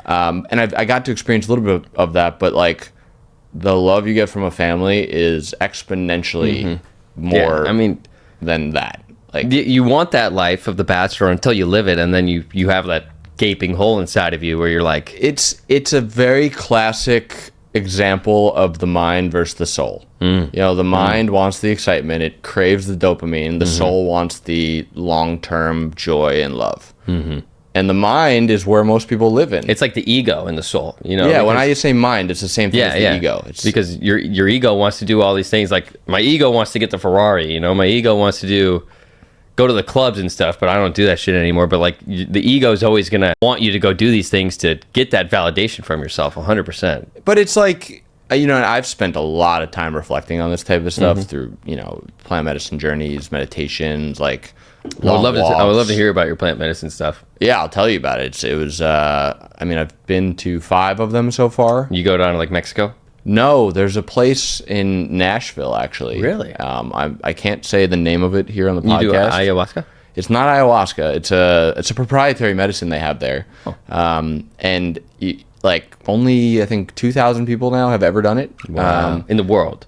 And I got to experience a little bit of that, but like the love you get from a family is exponentially more than that. Like you want that life of the bachelor until you live it, and then you have that gaping hole inside of you where you're like, it's a very classic example of the mind versus the soul. You know, the mind wants the excitement, it craves the dopamine. The soul wants the long-term joy and love. And the mind is where most people live in. It's like the ego and the soul, you know? Yeah, when I say mind, it's the same thing as the ego. It's because your ego wants to do all these things. Like my ego wants to get the Ferrari, you know? My ego wants to go to the clubs and stuff, but I don't do that shit anymore. But like the ego is always going to want you to go do these things to get that validation from yourself 100%. But it's like, you know, I've spent a lot of time reflecting on this type of stuff through, you know, plant medicine journeys, meditations, like I would love to hear about your plant medicine stuff. Yeah, I'll tell you about it. It was, I mean, I've been to 5 of them so far. You go down to like Mexico? No, there's a place in Nashville, actually. Really? I can't say the name of it here on the podcast. You do ayahuasca? It's not ayahuasca. It's a proprietary medicine they have there. And like only I think 2,000 people now have ever done it. Wow. In the world.